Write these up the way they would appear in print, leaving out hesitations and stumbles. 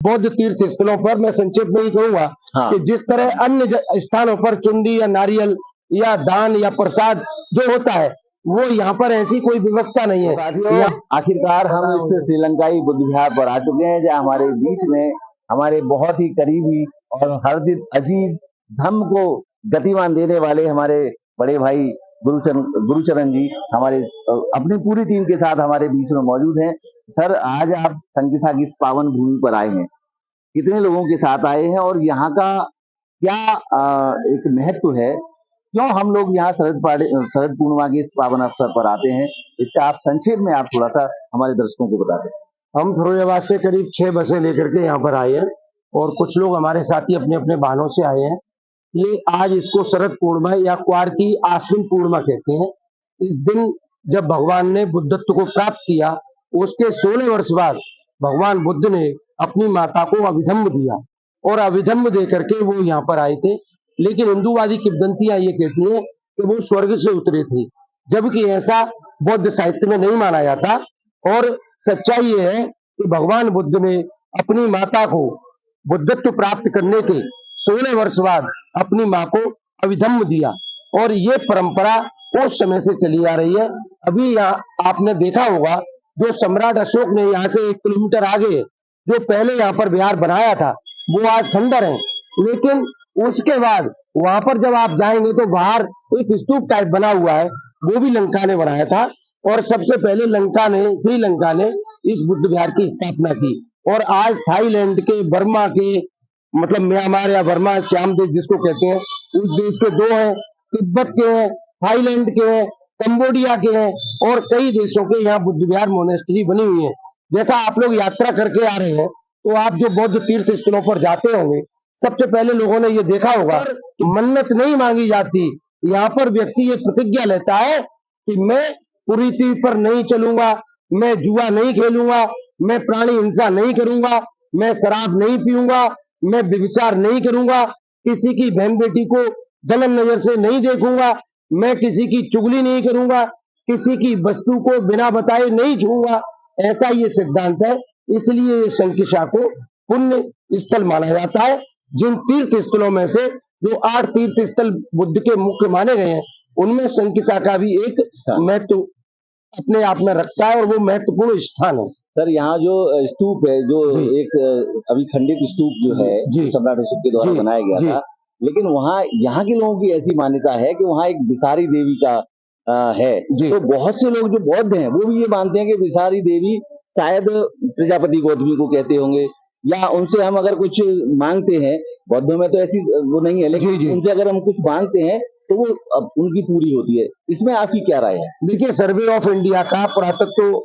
बौद्ध तीर्थ स्थलों पर मैं संक्षेप में ही कहूंगा कि जिस तरह अन्य स्थानों पर चुंडी या नारियल या दान या प्रसाद जो होता है, वो यहाँ पर ऐसी कोई व्यवस्था नहीं है। आखिरकार हम इस श्रीलंकाई बुद्ध विहार पर आ चुके हैं, जहाँ हमारे बीच में हमारे बहुत ही करीबी और हर दिन अजीज धम्म को गतिमान देने वाले हमारे बड़े भाई गुरुचरण जी हमारे अपनी पूरी टीम के साथ हमारे बीच में मौजूद हैं। सर, आज आप संकिसा की इस पावन भूमि पर आए हैं, कितने लोगों के साथ आए हैं और यहाँ का क्या एक महत्व है, क्यों हम लोग यहाँ शरद पूर्णिमा के इस पावन अवसर पर आते हैं, इसका आप संक्षेप में आप थोड़ा सा हमारे दर्शकों को बता सकते। हम फिरोजाबाद से करीब 6 बसें लेकर के यहाँ पर आए हैं और कुछ लोग हमारे साथी अपने अपने वाहनों से आए हैं। ये आज इसको शरद पूर्णिमा या क्वार की आश्विन पूर्णिमा कहते हैं। इस दिन जब भगवान ने बुद्धत्व को प्राप्त किया, उसके 16 वर्ष बाद भगवान बुद्ध ने अपनी माता को अभिधम्म दिया और अभिधम्म दे करके वो यहाँ पर आए थे। लेकिन हिंदूवादी किंवदंतियां ये कहती हैं कि वो स्वर्ग से उतरे थे, जबकि ऐसा बौद्ध साहित्य में नहीं माना जाता। और सच्चाई ये है कि भगवान बुद्ध ने अपनी माता को बुद्धत्व प्राप्त करने के 16 वर्ष बाद अपनी माँ को अभिधम्म दिया और ये परंपरा उस समय से चली आ रही है। अभी यहाँ आपने देखा होगा, जो सम्राट अशोक ने यहाँ से 1 किलोमीटर आगे जो पहले यहाँ पर विहार बनाया था, वो आज खंडर है। लेकिन उसके बाद वहां पर जब आप जाएंगे तो बाहर एक स्तूप टाइप बना हुआ है, वो भी लंका ने बनाया था। और सबसे पहले श्रीलंका ने इस बुद्ध विहार की स्थापना की। और आज थाईलैंड के, बर्मा के, मतलब म्यांमार या बर्मा, श्याम देश जिसको कहते हैं, उस देश के 2 हैं, तिब्बत के हैं, थाईलैंड के हैं, कंबोडिया के हैं और कई देशों के यहाँ बुद्ध विहार मोनेस्ट्री बनी हुई है। जैसा आप लोग यात्रा करके आ रहे हैं, तो आप जो बौद्ध तीर्थ स्थलों पर जाते होंगे, सबसे पहले लोगों ने ये देखा होगा कि मन्नत नहीं मांगी जाती। यहाँ पर व्यक्ति ये प्रतिज्ञा लेता है कि मैं कुरीति पर नहीं चलूंगा, मैं जुआ नहीं खेलूंगा, मैं प्राणी हिंसा नहीं करूंगा, मैं शराब नहीं पीऊंगा, मैं व्यभिचार नहीं करूंगा, किसी की बहन बेटी को गलत नजर से नहीं देखूंगा, मैं किसी की चुगली नहीं करूंगा, किसी की वस्तु को बिना बताए नहीं छूंगा। ऐसा ये सिद्धांत है। इसलिए ये संकिसा को पुण्य स्थल माना जाता है। जिन तीर्थ स्थलों में से जो 8 तीर्थ स्थल बुद्ध के मुख्य माने गए हैं, उनमें संकिसा का भी एक महत्व अपने आप में रखता है और वो महत्वपूर्ण स्थान है। सर, यहाँ जो स्तूप है, जो एक अभी खंडित स्तूप जो है, सम्राट अशोक के द्वारा बनाया गया था, लेकिन वहाँ यहाँ के लोगों की ऐसी मान्यता है कि वहाँ एक विसारी देवी का है। तो बहुत से लोग जो बौद्ध हैं वो भी ये मानते हैं कि विसारी देवी शायद प्रजापति गौतमी को कहते होंगे, या उनसे हम अगर कुछ मांगते हैं, बौद्धों में तो ऐसी वो नहीं है, लेकिन उनसे अगर हम कुछ मांगते हैं तो वो उनकी पूरी होती है। इसमें आपकी क्या राय है? देखिए, सर्वे ऑफ इंडिया का पुरातत्व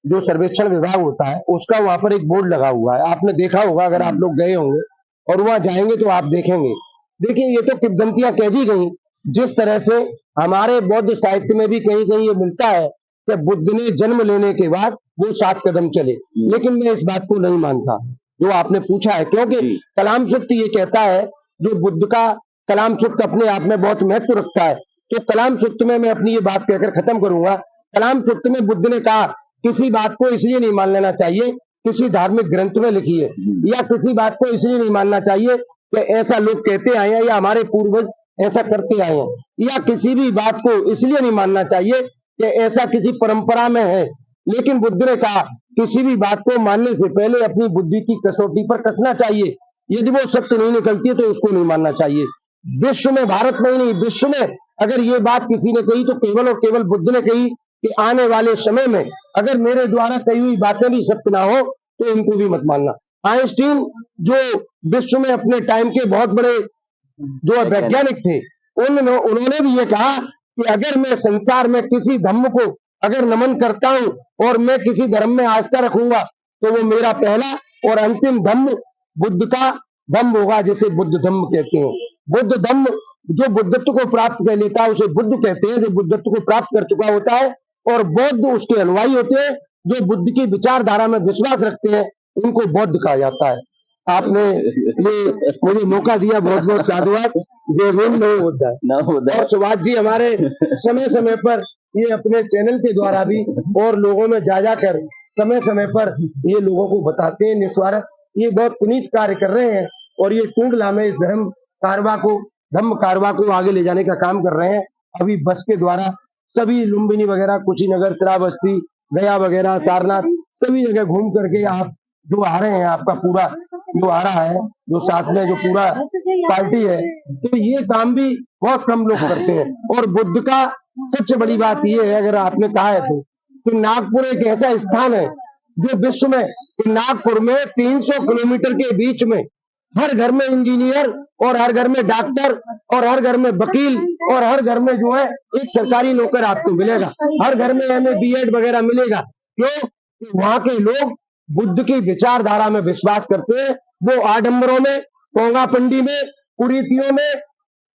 जो सर्वेक्षण विभाग होता है, उसका वहां पर एक बोर्ड लगा हुआ है, आपने देखा होगा अगर आप लोग गए होंगे और वहां जाएंगे तो आप देखेंगे। देखिए, ये तो किंवदंतियां कह दी गई। जिस तरह से हमारे बौद्ध साहित्य में भी कहीं कहीं ये मिलता है कि बुद्ध ने जन्म लेने के बाद वो 7 कदम चले, लेकिन मैं इस बात को नहीं मानता जो आपने पूछा है, क्योंकि कलाम सूत्र ये कहता है, जो बुद्ध का कलाम सूत्र अपने आप में बहुत महत्व रखता है। तो कलाम सूत्र में मैं अपनी ये बात कहकर खत्म करूंगा। कलाम सूत्र में बुद्ध ने कहा, किसी बात को इसलिए नहीं मान लेना चाहिए किसी धार्मिक ग्रंथ में लिखी है, या किसी बात को इसलिए नहीं मानना चाहिए कि ऐसा लोग कहते आए हैं या हमारे पूर्वज ऐसा करते आए हैं, या किसी भी बात को इसलिए नहीं मानना चाहिए कि ऐसा किसी परंपरा में है। लेकिन बुद्ध ने कहा, किसी भी बात को मानने से पहले अपनी बुद्धि की कसौटी पर कसना चाहिए। यदि वो सत्य नहीं निकलती है तो उसको नहीं मानना चाहिए। विश्व में, भारत में ही नहीं, विश्व में अगर ये बात किसी ने कही तो केवल और केवल बुद्ध ने कही कि आने वाले समय में अगर मेरे द्वारा कही हुई बातें भी सत्य ना हो तो इनको भी मत मानना। आइंस्टीन जो विश्व में अपने टाइम के बहुत बड़े जो वैज्ञानिक थे, उन्होंने भी ये कहा कि अगर मैं संसार में किसी धम्म को अगर नमन करता हूं और मैं किसी धर्म में आस्था रखूंगा तो वो मेरा पहला और अंतिम धम्म बुद्ध का धम्म होगा, जिसे बुद्ध धम्म कहते हैं। बुद्ध धम्म जो बुद्धत्व को प्राप्त कर लेता है उसे बुद्ध कहते हैं, जो बुद्धत्व को प्राप्त कर चुका होता है। और बौद्ध उसके अनुयायी होते हैं, जो बुद्ध की विचारधारा में विश्वास रखते हैं, उनको बौद्ध कहा जाता है। आपने ये मुझे मौका दिया, बहुत बहुत साधुवाद। जय भीम, नमो बुद्धाय। और सुभाष जी हमारे समय समय पर ये अपने चैनल के द्वारा भी और लोगों में जा जाकर समय समय पर ये लोगों को बताते हैं निस्वार्थ। ये बहुत पुनीत कार्य कर रहे हैं और ये टूंडला में इस धम्म कारवा को आगे ले जाने का काम कर रहे हैं। अभी बस के द्वारा सभी लुम्बिनी वगैरह, कुशीनगर, श्रावस्ती, गया वगैरह, सारनाथ, सभी जगह घूम करके आप जो आ रहे हैं, आपका पूरा जो आ रहा है, जो साथ में जो पूरा पार्टी है, तो ये काम भी बहुत कम लोग करते हैं। और बुद्ध का सबसे बड़ी बात ये है, अगर आपने कहा है तो, कि नागपुर एक ऐसा स्थान है जो विश्व में, नागपुर में 300 किलोमीटर के बीच में हर घर में इंजीनियर और हर घर में डॉक्टर और हर घर में वकील और हर घर में जो है एक सरकारी नौकर आपको मिलेगा। हर घर में एमए बीएड वगैरह मिलेगा। क्यों? वहां के लोग बुद्ध की विचारधारा में विश्वास करते हैं। वो आडंबरों में, पोंगापंडी में, कुरीतियों में,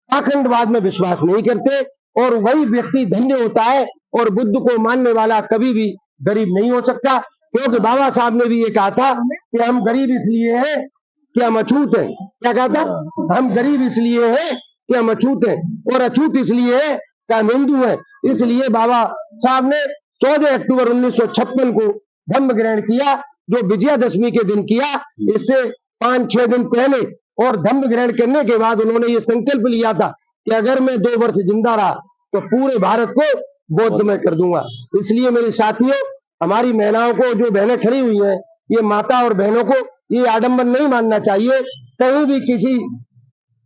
पाखंडवाद में विश्वास नहीं करते। और वही व्यक्ति धन्य होता है। और बुद्ध को मानने वाला कभी भी गरीब नहीं हो सकता, क्योंकि बाबा साहब ने भी ये कहा था कि हम गरीब इसलिए हैं कि हम अछूत हैं। क्या कहा था? हम गरीब इसलिए हैं कि हम अछूत हैं, और अछूत इसलिए है कि हम हिंदू हैं। इसलिए बाबा साहब ने 14 अक्टूबर 1956 को धम्म ग्रहण किया, जो विजयादशमी के दिन किया। इससे 5-6 दिन पहले और धम्म ग्रहण करने के बाद उन्होंने ये संकल्प लिया था कि अगर मैं 2 वर्ष जिंदा रहा तो पूरे भारत को बौद्ध में कर दूंगा। इसलिए मेरे साथियों, हमारी महिलाओं को, जो बहनें खड़ी हुई हैं, ये माता और बहनों को ये आडंबर नहीं मानना चाहिए। कहीं भी किसी,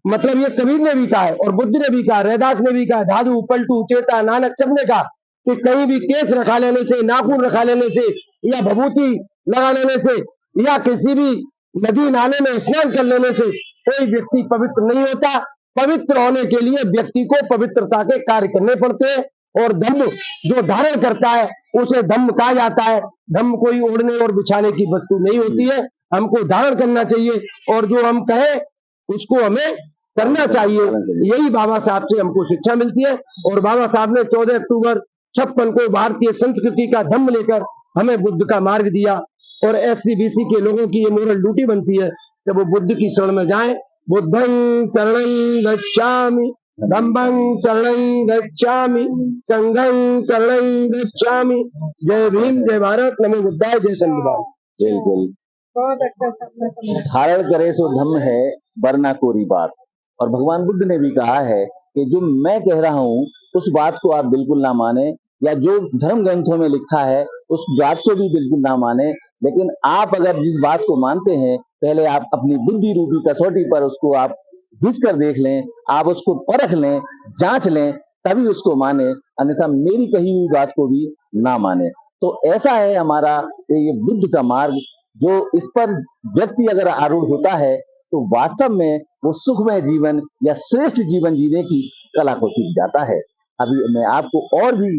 मतलब ये कबीर ने भी कहा है और बुद्ध ने भी कहा, रैदास ने भी कहा, धाधु, पलटू, चेता, नानक सबने कहा कि कहीं भी केस रखा लेने से, नाखून रखा लेने से, या भभूति लगा लेने से, या किसी भी नदी नाले में स्नान कर लेने से कोई व्यक्ति पवित्र नहीं होता। पवित्र होने के लिए व्यक्ति को पवित्रता के कार्य करने पड़ते हैं। और धम्म जो धारण करता है उसे धम्म कहा जाता है। धम्म कोई ओढ़ने और बिछाने की वस्तु नहीं होती है, हमको धारण करना चाहिए और जो हम कहें उसको हमें करना चाहिए। यही बाबा साहब से हमको शिक्षा मिलती है। और बाबा साहब ने 14 अक्टूबर 56 को भारतीय संस्कृति का धम्म लेकर हमें बुद्ध का मार्ग दिया। और एससी-बीसी के लोगों की ये मोरल ड्यूटी बनती है कि वो बुद्ध की शरण में जाएं। बुद्धं शरणं गच्छामि, धम्मं शरणं गच्छामि, संघं शरणं गच्छामि। जय भीम, जय भारत, नमो बुद्धाय, जय संविधान। बिल्कुल, बहुत अच्छा शब्द है। धारण करे सो धम्म है, वरना कोरी बात। और भगवान बुद्ध ने भी कहा है कि जो मैं कह रहा हूँ उस बात को आप बिल्कुल ना माने, या जो धर्म ग्रंथों में लिखा है उस बात को भी बिल्कुल ना माने। लेकिन आप अगर जिस बात को मानते हैं, पहले आप अपनी बुद्धि रूपी कसौटी पर उसको आप घिस कर देख लें, आप उसको परख लें, जांच लें, तभी उसको माने, अन्यथा मेरी कही हुई बात को भी ना माने। तो ऐसा है हमारा ये बुद्ध का मार्ग, जो इस पर व्यक्ति अगर आरूढ़ होता है तो वास्तव में वो सुखमय जीवन या श्रेष्ठ जीवन जीने की कला को सीख जाता है। अभी मैं आपको और भी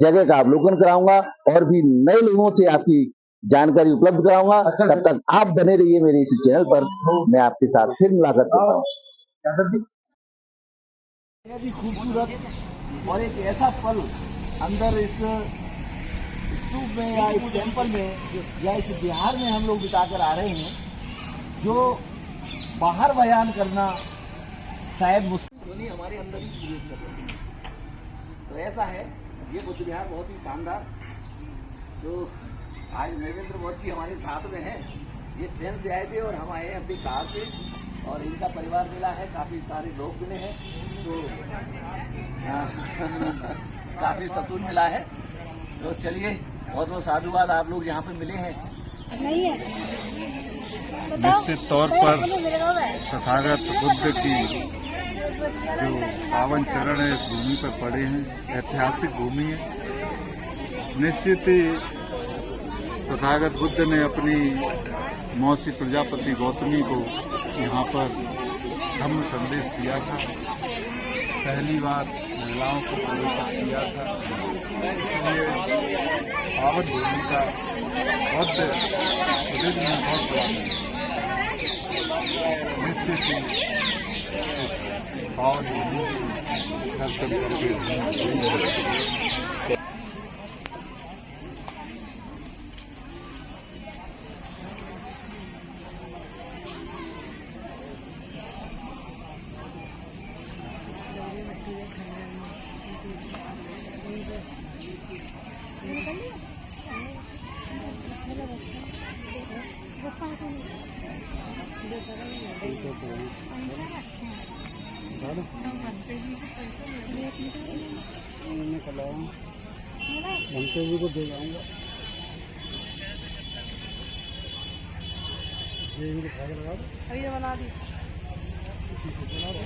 जगह का अवलोकन कराऊंगा और भी नए लोगों से आपकी जानकारी उपलब्ध कराऊंगा। तब तक आप बने रहिए मेरे इस चैनल पर। मैं आपके साथ फिर मुलाकात करता हूँ। भी खूबसूरत और एक ऐसा पल अंदर इस स्तूप में या इस टेम्पल में या इस बिहार में हम लोग बिताकर आ रहे हैं, जो बाहर बयान करना शायद मुश्किल हमारे अंदर ही प्रवेश कर रहे हैं। तो ऐसा है, ये बुद्ध विहार बहुत ही शानदार, जो आज नरेंद्र मोदी जी हमारे साथ में हैं। ये ट्रेन से आए थे और हम आए हैं अपनी कार से, और इनका परिवार मिला है, काफ़ी सारे लोग मिले हैं, तो काफ़ी सकून मिला है। तो चलिए, बहुत बहुत साधुवाद, आप लोग यहाँ पे मिले हैं। निश्चित तौर पर तथागत बुद्ध की जो पावन चरण है इस भूमि पर पड़े हैं, ऐतिहासिक भूमि है। निश्चित ही तथागत बुद्ध ने अपनी मौसी प्रजापति गौतमी को यहाँ पर धम्म संदेश दिया था। पहली बार महिलाओं को प्रवेश किया था। इसलिए पावन भूमि का बौद्ध बुद्धिज्म में बहुत बड़ा निश्चित ही इस पावन भूमि को दर्शन करके घंटे जी को दे जाऊंगा ये इनके खाने लगा दो ये बना दी इसी से बना दो